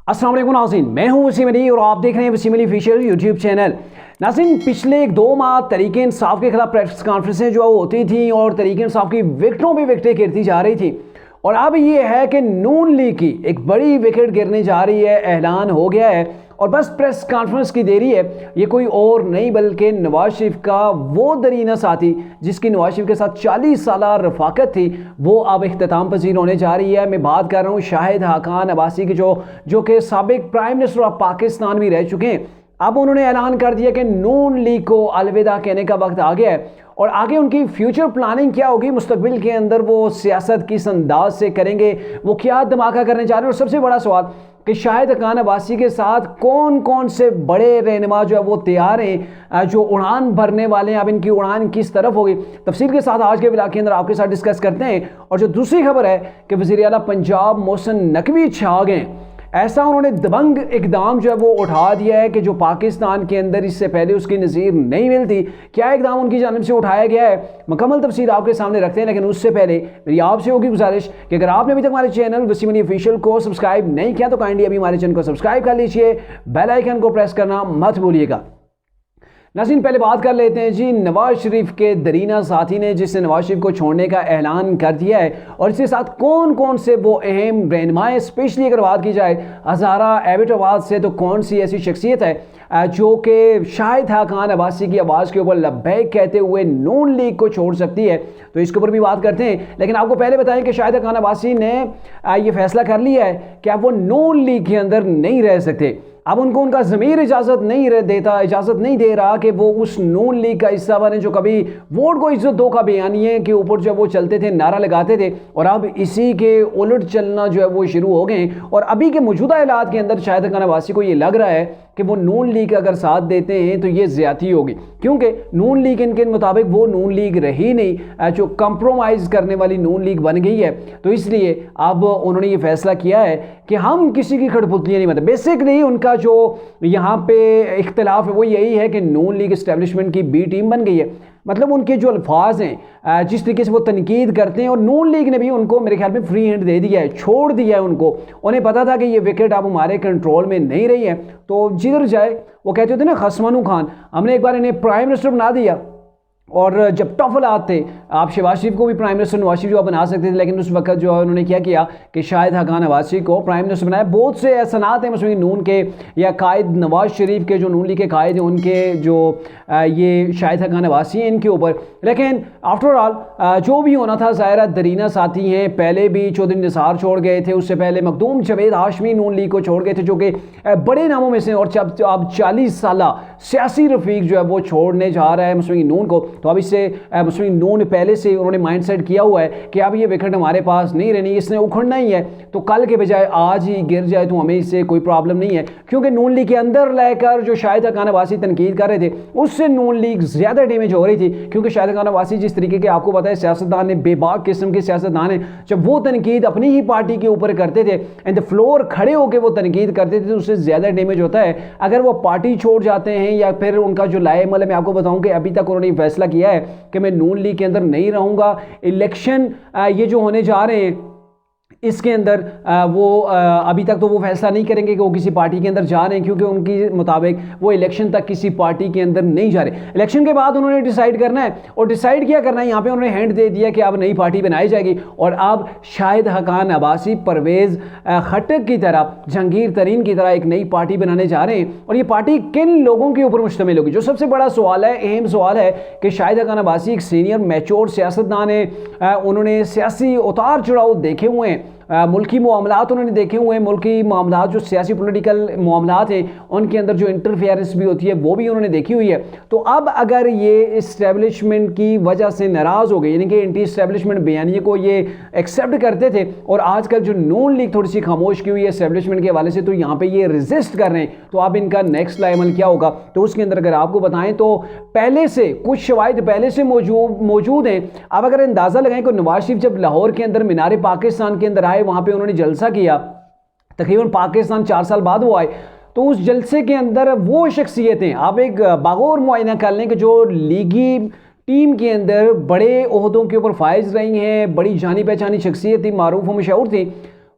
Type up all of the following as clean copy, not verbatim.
अस्सलाम वालेकुम नाज़रीन, मैं हूं वसीम अली और आप देख रहे हैं Wasim Ali official YouTube channel. नाज़रीन, पिछले 2 माह तहरीक इंसाफ के खिलाफ प्रेस कॉन्फ्रेंसें जो होती थी और तहरीक इंसाफ की विकेटों पे विकेटें गिरती जा रही थी और अब ये है कि नून लीग की एक बड़ी विकेट गिरने जा रही है, ऐलान हो गया है और बस प्रेस कॉन्फ्रेंस की देरी है। ये कोई और नहीं बल्कि नवाज शरीफ का वो दरीना साथी जिसकी नवाज शरीफ के साथ 40 साल रफाकत थी, वो अब इख्तिताम पजीर होने जा रही है। मैं बात कर रहा हूँ शाहिद खान अब्बासी की, जो कि साबिक प्राइम मिनिस्टर ऑफ पाकिस्तान भी रह चुके हैं। अब उन्होंने ऐलान कर दिया कि नून लीग को अलविदा कहने का वक्त आ गया है और आगे उनकी फ्यूचर प्लानिंग क्या होगी, मुस्तकबिल के अंदर वो सियासत किस अंदाज से करेंगे, वो क्या धमाका करने जा रहे हैं। और सबसे बड़ा सवाल कि शाहिद खान अब्बासी के साथ कौन कौन से बड़े रहनुमा जो है वो तैयार हैं, जो उड़ान भरने वाले हैं। अब इनकी उड़ान किस तरफ होगी, तफसील के साथ आज के व्लॉग के अंदर आपके साथ डिस्कस करते हैं। और जो दूसरी खबर है कि वज़ीर आला पंजाब मोहसिन नकवी छा गए, ऐसा उन्होंने दबंग इकदाम जो है वो उठा दिया है कि जो पाकिस्तान के अंदर इससे पहले उसकी नज़ीर नहीं मिलती। क्या इकदाम उनकी जानिब से उठाया गया है, मुकम्मल तफसील आपके सामने रखते हैं। लेकिन उससे पहले मेरी आपसे होगी गुजारिश कि अगर आपने अभी तक हमारे चैनल वसीम अली ऑफिशियल को सब्सक्राइब नहीं किया तो काइंडली अभी हमारे चैनल को सब्सक्राइब कर लीजिए, बेल आइकन को प्रेस करना मत भूलिएगा। नाज़रीन, पहले बात कर लेते हैं जी नवाज शरीफ के दरीना साथी ने, जिसने नवाज शरीफ को छोड़ने का ऐलान कर दिया है और इसके साथ कौन कौन से वो अहम रहनुमाएं। स्पेशली अगर बात की जाए हज़ारा एबटाबाद से, तो कौन सी ऐसी शख्सियत है जो कि शाहिद खान अब्बासी की आवाज़ के ऊपर लब्बैक कहते हुए नून लीग को छोड़ सकती है, तो इसके ऊपर भी बात करते हैं। लेकिन आपको पहले बताएं कि शाहिद खान अब्बासी ने ये फैसला कर लिया है कि अब वो नून लीग के अंदर नहीं रह सकते। अब उनको उनका ज़मीर इजाज़त नहीं दे रहा कि वो उस नून लीग का हिस्सा बने जो कभी वोट को इज्जत दो का बयानिए के ऊपर जो वो चलते थे, नारा लगाते थे, और अब इसी के उलट चलना जो है वो शुरू हो गए। और अभी के मौजूदा हालात के अंदर शाहिद खान अब्बासी को ये लग रहा है कि वो नून लीग अगर साथ देते हैं तो ये ज़्यादती होगी, क्योंकि नून लीग इनके मुताबिक वो नून लीग रही नहीं, जो कंप्रोमाइज़ करने वाली नून लीग बन गई है। तो इसलिए अब उन्होंने ये फैसला किया है कि हम किसी की खड़पुतलियाँ नहीं बनते। बेसिकली उनका जो यहाँ पे इख्तिलाफ है वो यही है कि नून लीग इस्टेब्लिशमेंट की बी टीम बन गई है। मतलब उनके जो अल्फाज हैं, जिस तरीके से वो तनकीद करते हैं, और नून लीग ने भी उनको मेरे ख्याल में फ्री हैंड दे दिया है, छोड़ दिया है उनको। उन्हें पता था कि ये विकेट अब हमारे कंट्रोल में नहीं रही है, तो जिधर जाए वो कहते होते ना खसमानू खान, हमने एक बार इन्हें प्राइम मिनिस्टर बना दिया। और जब टफ हालात थे, आप शहबाज शरीफ को भी प्राइम मिनिस्टर नवाज शरीफ जो बना सकते थे, लेकिन उस वक्त जो है उन्होंने क्या किया कि शाहिद खान अब्बासी को प्राइम मिनिस्टर बनाया। बहुत से एहसानात हैं मुस्लिम नून के या कायद नवाज शरीफ के, जो नून लीग के कायद हैं, उनके जो ये शाहिद खान अब्बासी हैं इनके ऊपर। लेकिन आफ्टर ऑल जो भी होना था, ज़ाहिर दरीना साथी हैं, पहले भी चौधरी निसार छोड़ गए थे, उससे पहले मखदूम जावेद हाशमी नून लीग को छोड़ गए थे, जो कि बड़े नामों में से। और जब अब 40 साल सियासी रफीक जो है वो छोड़ने जा रहा है मुस्लिम नून को, तो अब इससे मुस्लिम नून पहले से उन्होंने माइंडसेट किया हुआ है कि अब ये विकेट हमारे पास नहीं रहनी, इसने उखड़ना ही है, तो कल के बजाय आज ही गिर जाए तो हमें इससे कोई प्रॉब्लम नहीं है। क्योंकि नून लीग के अंदर लेकर जो शाहिद खान अब्बासी तनकीद कर रहे थे, उससे नून लीग ज़्यादा डैमेज हो रही थी। क्योंकि शाहिद खान अब्बासी जिस तरीके के, आपको पता है, सियासतदान है, बेबाक किस्म के सियासतदान है, जब वो तनकीद अपनी ही पार्टी के ऊपर करते थे, एंड द फ्लोर खड़े होकर वो तनकीद करते थे, तो उससे ज़्यादा डैमेज होता है अगर वो पार्टी छोड़ जाते हैं। या फिर उनका जो लाएमल है, मैं आपको बताऊं कि अभी तक उन्होंने फैसला किया है कि मैं नून लीग के अंदर नहीं रहूंगा। इलेक्शन ये जो होने जा रहे हैं इसके अंदर वो अभी तक तो वो फैसला नहीं करेंगे कि वो किसी पार्टी के अंदर जा रहे हैं, क्योंकि उनके मुताबिक वो इलेक्शन तक किसी पार्टी के अंदर नहीं जा रहे। इलेक्शन के बाद उन्होंने डिसाइड करना है, और डिसाइड क्या करना है, यहाँ पे उन्होंने हैंड दे दिया कि अब नई पार्टी बनाई जाएगी। और अब शाहिद खान अब्बासी परवेज़ खट्टक की तरह, जहांगीर तरीन की तरह एक नई पार्टी बनाने जा रहे हैं। और ये पार्टी किन लोगों के ऊपर मुश्तमिल होगी? जो सबसे बड़ा सवाल है, अहम सवाल है कि शाहिद खान अब्बासी एक सीनियर मैच्योर सियासतदान है, उन्होंने सियासी उतार चढ़ाव देखे हुए हैं, मुल्की मामलात उन्होंने देखे हुए हैं, मुल्की मामलात जो सियासी पॉलिटिकल मामलात हैं उनके अंदर जो इंटरफेरेंस भी होती है वो भी उन्होंने देखी हुई है। तो अब अगर ये इस्टेब्लिशमेंट की वजह से नाराज़ हो गए, यानी कि एंटी इस्टेब्लिशमेंट बयानिए को ये एक्सेप्ट करते थे, और आजकल जो नून लीग थोड़ी सी खामोश की हुई है इस्टेब्लिशमेंट के हवाले से, तो यहाँ पे ये रेजिस्ट कर रहे हैं, तो अब इनका नेक्स्ट लाइमल क्या होगा? तो उसके अंदर अगर आपको बताएं तो पहले से कुछ शवाहिद पहले से मौजूद हैं। अब अगर अंदाज़ा लगाएं कि नवाज शरीफ जब लाहौर के अंदर मीनार पाकिस्तान के अंदर आए, वहाँ पे उन्होंने जलसा किया, तकरीबन पाकिस्तान 4 साल बाद वो आए, तो उस जलसे के अंदर वो शख्सियतें, आप एक बागौर मुआयना कर लें कि जो लीगी टीम के अंदर बड़े ओहदों के ऊपर फाइज रही हैं, बड़ी जानी पहचानी शख्सियत थी, मारूफ व मशहूर थी,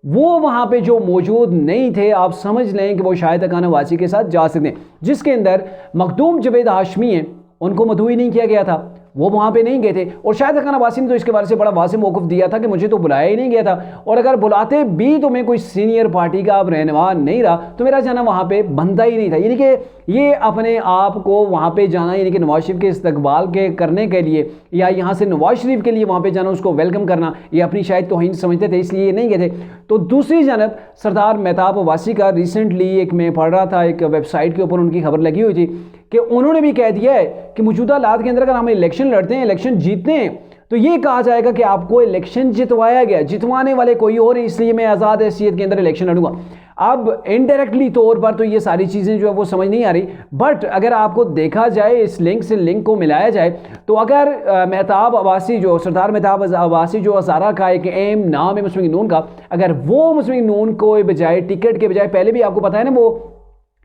वो वहाँ पे जो मौजूद नहीं थे, आप समझ लें कि वो शाहिद हक़ान अब्बासी के साथ जा सकते हैं, जिसके अंदर मखदूम जवेद हाशमी हैं, उनको मदऊ ही नहीं किया गया था, वो वहाँ पे नहीं गए थे। और शाहिद हक़ान अब्बासी ने तो इसके बारे से बड़ा वाज़ेह मौक़िफ़ दिया था कि मुझे तो बुलाया ही नहीं गया था, और अगर बुलाते भी तो मैं कोई सीनियर पार्टी का अब रहनुमा नहीं रहा तो मेरा जाना वहाँ पे बनता ही नहीं था। यानी कि ये अपने आप को वहाँ पे जाना, यानी कि नवाज शरीफ के इस्तकबाल के करने के लिए या यहाँ से नवाज शरीफ के लिए वहाँ पे जाना, उसको वेलकम करना, ये अपनी शायद तौहीन समझते थे, इसलिए नहीं गए थे। तो दूसरी जानब सरदार मेहताब अब्बासी का रिसेंटली एक मैं पढ़ रहा था, एक वेबसाइट के ऊपर उनकी खबर लगी हुई थी कि उन्होंने भी कह दिया है कि मौजूदा हालात के अंदर अगर हम इलेक्शन लड़ते हैं, इलेक्शन जीतते हैं, तो ये कहा जाएगा कि आपको इलेक्शन जितवाया गया, जितवाने वाले कोई और, इसलिए मैं आज़ाद हैसियत के अंदर इलेक्शन लड़ूंगा। अब इनडायरेक्टली तौर पर तो ये सारी चीज़ें जो है वो समझ नहीं आ रही, बट अगर आपको देखा जाए, इस लिंक से लिंक को मिलाया जाए, तो अगर मेहताब अब्बासी जो सरदार मेहताब अब्बासी जो हज़ारा का एक अहम नाम है मुस्लिम लीग नून का, अगर वो मुस्लिम लीग नून को बजाय टिकट के बजाय, पहले भी आपको पता है ना वो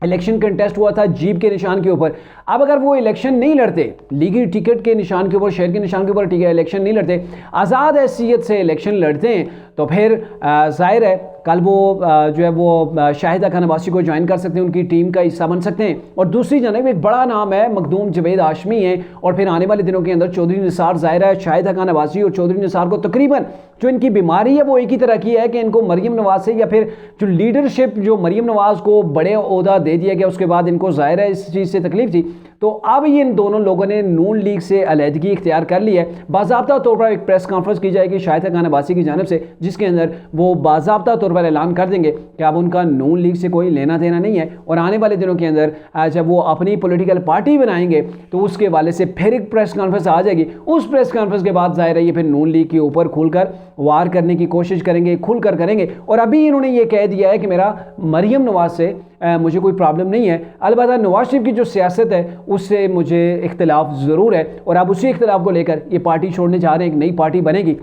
इलेक्शन कंटेस्ट हुआ था जीप के निशान के ऊपर, अब अगर वो इलेक्शन नहीं लड़ते, लीगी टिकट के निशान के ऊपर, शहर के निशान के ऊपर इलेक्शन नहीं लड़ते, आज़ाद हैसियत से इलेक्शन लड़ते हैं, तो फिर जाहिर है कल वो जो है वो शाहिद हक़ान अब्बासी को ज्वाइन कर सकते हैं, उनकी टीम का हिस्सा बन सकते हैं। और दूसरी जानब एक बड़ा नाम है मखदूम जवेद हाशमी है, और फिर आने वाले दिनों के अंदर चौधरी निसार, ज़ाहिर है शाहिद हक़ान अब्बासी और चौधरी निसार को तकरीबन जो इनकी बीमारी है वो एक ही तरह की है कि इनको मरीम नवाज से, या फिर जो लीडरशिप जो मरीम नवाज को बड़े ओहदा दे दिया गया, उसके बाद इनको ज़ाहिर है इस चीज़ से तकलीफ थी, तो अब ये इन दोनों लोगों ने नून लीग से अलहदगी इख्तियार कर ली है। बाज़ाब्ता तौर पर एक प्रेस कॉन्फ्रेंस की जाएगी शाहिद हक़ान अब्बासी की जानिब से, जिसके अंदर वो बाज़ाब्ता तौर पर ऐलान कर देंगे कि अब उनका नून लीग से कोई लेना देना नहीं है, और आने वाले दिनों के अंदर जब वो अपनी पॉलिटिकल पार्टी बनाएंगे तो उसके वाले से फिर एक प्रेस कॉन्फ्रेंस आ जाएगी। उस प्रेस कॉन्फ्रेंस के बाद ज़ाहिर है ये फिर नून लीग के ऊपर खुलकर वार करने की कोशिश करेंगे, खुलकर करेंगे। और अभी इन्होंने ये कह दिया है कि मेरा मरीम नवाज से मुझे कोई प्रॉब्लम नहीं है, अलबत्ता नवाज शरीफ की जो सियासत है उससे मुझे इख्तिलाफ ज़रूर है, और अब उसी इख्तिलाफ को लेकर ये पार्टी छोड़ने जा रहे हैं, एक नई पार्टी बनेगी।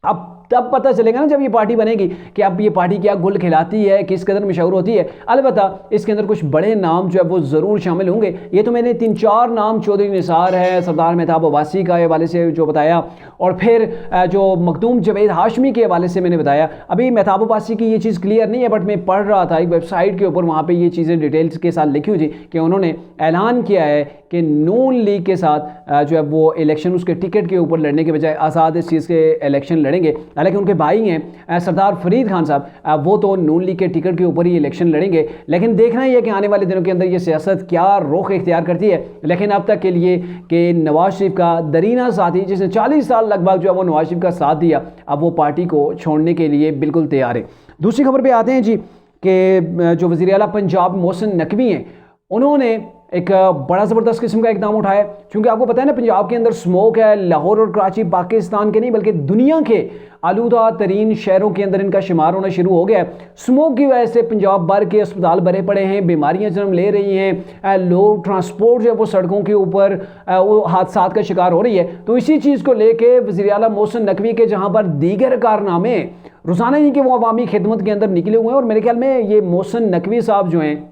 अब तब पता चलेगा ना जब ये पार्टी बनेगी कि अब ये पार्टी क्या गुल खिलाती है, किस कदर मशहूर होती है। अलबत्ता इसके अंदर कुछ बड़े नाम जो है वो ज़रूर शामिल होंगे। ये तो मैंने 3-4 नाम, चौधरी निसार है, सरदार मेहताब अब्बासी का हवाले से जो बताया, और फिर जो मखदूम जवेद हाशमी के हवाले से मैंने बताया। अभी मेहताब अब्बासी की ये चीज़ क्लियर नहीं है, बट मैं पढ़ रहा था एक वेबसाइट के ऊपर, वहाँ पर ये चीज़ें डिटेल्स के साथ लिखी हुई थी कि उन्होंने ऐलान किया है कि नून लीग के साथ जो है वो इलेक्शन उसके टिकट के ऊपर लड़ने के बजाय आज़ाद इस चीज़ के इलेक्शन लड़ेंगे। हालांकि उनके भाई हैं सरदार फरीद खान साहब, वो तो नून लीग के टिकट के ऊपर ही इलेक्शन लड़ेंगे। लेकिन देखना ही है कि आने वाले दिनों के अंदर ये सियासत क्या रुख इख्तियार करती है। लेकिन अब तक के लिए कि नवाज शरीफ का दरीना साथी, जिसने 40 साल लगभग जो है वो नवाज शरीफ का साथ दिया, अब वो पार्टी को छोड़ने के लिए बिल्कुल तैयार है। दूसरी खबर पर आते हैं जी कि जो वज़ीर आला पंजाब मोहसिन नकवी हैं, उन्होंने एक बड़ा ज़बरदस्त किस्म का इकदाम उठाया। क्योंकि आपको पता है ना पंजाब के अंदर स्मोक है, लाहौर और कराची पाकिस्तान के नहीं बल्कि दुनिया के आलूदा तरीन शहरों के अंदर इनका शुमार होना शुरू हो गया है। स्मोक की वजह से पंजाब भर के अस्पताल भरे पड़े हैं, बीमारियां जन्म ले रही हैं, लोग ट्रांसपोर्ट जो है वो सड़कों के ऊपर वो हादसात का शिकार हो रही है। तो इसी चीज़ को लेके वज़ीर आला मोहसिन नकवी के जहाँ पर दीगर कारनामे रोज़ाना ही कि वो अवामी खिदमत के अंदर निकले हुए हैं, और मेरे ख्याल में ये मोहसिन नकवी साहब जो हैं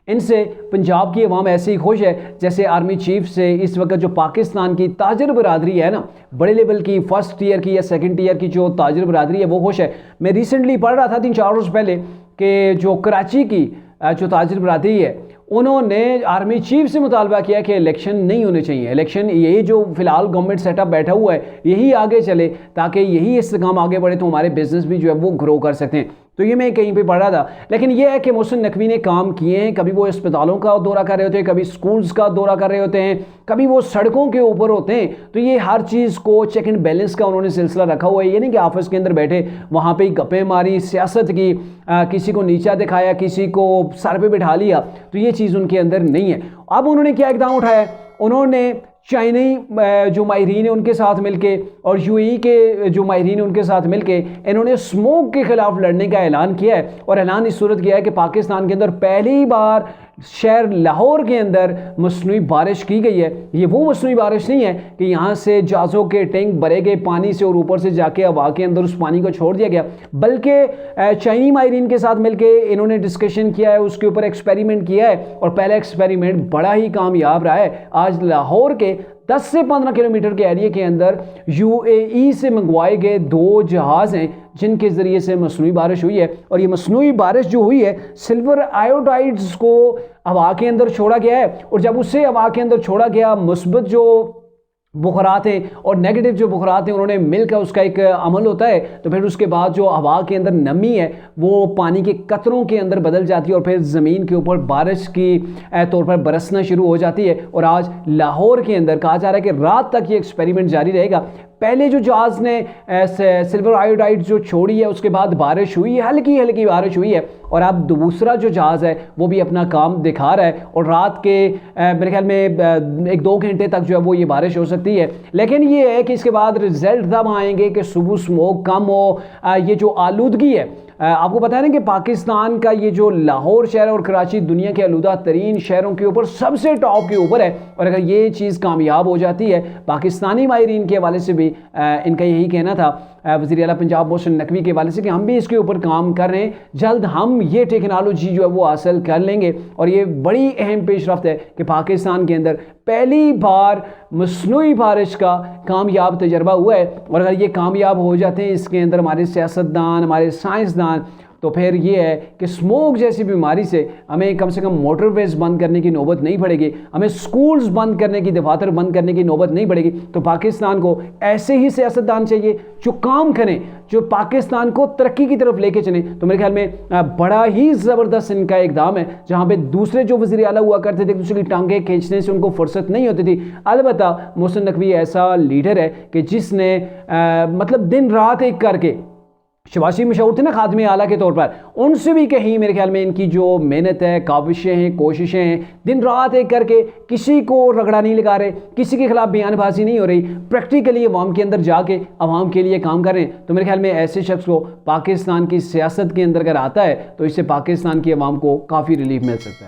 इनसे पंजाब की अवाम ऐसे ही खुश है जैसे आर्मी चीफ से इस वक्त जो पाकिस्तान की ताजर बरादरी है ना, बड़े लेवल की फर्स्ट टीयर की या सेकंड टीयर की जो ताजर बरादरी है वो खुश है। मैं रिसेंटली पढ़ रहा था 3-4 रोज़ पहले कि जो कराची की जो ताजर बरादरी है उन्होंने आर्मी चीफ से मुतालबा किया कि इलेक्शन नहीं होने चाहिए। इलेक्शन यही जो फिलहाल गवर्नमेंट सेटअप बैठा हुआ है यही आगे चले, ताकि यही इस्तेकाम आगे बढ़े तो हमारे बिजनेस भी जो है वो ग्रो कर सकते हैं। तो ये मैं कहीं पे पढ़ रहा था। लेकिन ये है कि मोहसिन नकवी ने काम किए हैं, कभी वो अस्पतालों का दौरा कर रहे होते हैं, कभी स्कूल्स का दौरा कर रहे होते हैं, कभी वो सड़कों के ऊपर होते हैं। तो ये हर चीज़ को चेक एंड बैलेंस का उन्होंने सिलसिला रखा हुआ है। ये नहीं कि ऑफिस के अंदर बैठे वहाँ पे गप्पे मारी, सियासत की, किसी को नीचा दिखाया, किसी को सर पे बिठा लिया, तो ये चीज़ उनके अंदर नहीं है। अब उन्होंने क्या इक़दाम उठाया, उन्होंने चाइनी जो माहिरीन है उनके साथ मिलके और यूएई के जो माहिरीन है उनके साथ मिलके इन्होंने स्मोक के खिलाफ लड़ने का ऐलान किया है। और ऐलान इस सूरत किया है कि पाकिस्तान के अंदर पहली बार शहर लाहौर के अंदर मसनूई बारिश की गई है। ये वो मसनूई बारिश नहीं है कि यहाँ से जहाज़ों के टैंक भरे गए पानी से और ऊपर से जाके हवा के अंदर उस पानी को छोड़ दिया गया, बल्कि चाइनी माहिरीन के साथ मिलके इन्होंने डिस्कशन किया है, उसके ऊपर एक्सपेरिमेंट किया है और पहला एक्सपेरिमेंट बड़ा ही कामयाब रहा है। आज लाहौर के 10 से 15 किलोमीटर के एरिया के अंदर यूएई से मंगवाए गए 2 जहाज़ हैं जिनके ज़रिए से मसनूई बारिश हुई है। और ये मसनूई बारिश जो हुई है सिल्वर आयोडाइड्स को हवा के अंदर छोड़ा गया है, और जब उसे हवा के अंदर छोड़ा गया मुस्बत जो बुखरात हैं और नेगेटिव जो बुखरात हैं उन्होंने मिलकर उसका एक अमल होता है, तो फिर उसके बाद जो हवा के अंदर नमी है वो पानी के कतरों के अंदर बदल जाती है और फिर ज़मीन के ऊपर बारिश की तौर पर बरसना शुरू हो जाती है। और आज लाहौर के अंदर कहा जा रहा है कि रात तक ये एक्सपेरिमेंट जारी रहेगा। पहले जो जहाज़ ने सिल्वर आयोडाइड जो छोड़ी है उसके बाद बारिश हुई है, हल्की हल्की बारिश हुई है, और अब दूसरा जो जहाज़ है वो भी अपना काम दिखा रहा है और रात के मेरे ख्याल में 1-2 घंटे तक जो है वो ये बारिश हो सकती है। लेकिन ये है कि इसके बाद रिजल्ट तब आएंगे कि सुबह स्मोक कम हो, ये जो आलूदगी है, आपको पता है ना कि पाकिस्तान का ये जो लाहौर शहर और कराची दुनिया के आलूदा तरीन शहरों के ऊपर सबसे टॉप के ऊपर है, और अगर ये चीज़ कामयाब हो जाती है, पाकिस्तानी माहिरीन के हवाले से भी इनका यही कहना था वज़ीर आला पंजाब मोहसिन नकवी के हवाले से कि हम भी इसके ऊपर काम कर रहे हैं, जल्द हम ये टेक्नोलॉजी जो है वो हासिल कर लेंगे। और ये बड़ी अहम पेशरफ्त है कि पाकिस्तान के अंदर पहली बार मसनूई बारिश का कामयाब तजर्बा हुआ है, और अगर ये कामयाब हो जाते हैं इसके अंदर हमारे सियासतदान, हमारे साइंसदान, तो फिर ये है कि स्मोक जैसी बीमारी से हमें कम से कम मोटरवेज बंद करने की नौबत नहीं पड़ेगी, हमें स्कूल्स बंद करने की, दफातर बंद करने की नौबत नहीं पड़ेगी। तो पाकिस्तान को ऐसे ही सियासतदान चाहिए जो काम करें, जो पाकिस्तान को तरक्की की तरफ लेके चलें। तो मेरे ख्याल में बड़ा ही ज़बरदस्त इनका इक़दाम है, जहाँ पे दूसरे जो वज़ीर आला हुआ करते थे दूसरे की टांगें खींचने से उनको फुर्सत नहीं होती थी। अलबत्ता मोहसिन नकवी ऐसा लीडर है कि जिसने मतलब दिन रात एक करके, शबाशी मशहूर थे ना खादमे आला के तौर पर, उनसे भी कहीं मेरे ख्याल में इनकी जो मेहनत है, काविशें हैं, कोशिशें हैं, दिन रात एक करके किसी को रगड़ा नहीं लगा रहे, किसी के खिलाफ बयानबाजी नहीं हो रही, प्रैक्टिकली अवाम के अंदर जाके अवाम के लिए काम कर रहे हैं। तो मेरे ख्याल में ऐसे शख्स को पाकिस्तान की सियासत के अंदर अगर आता है तो इससे पाकिस्तान की अवाम को काफ़ी रिलीफ मिल सकता है।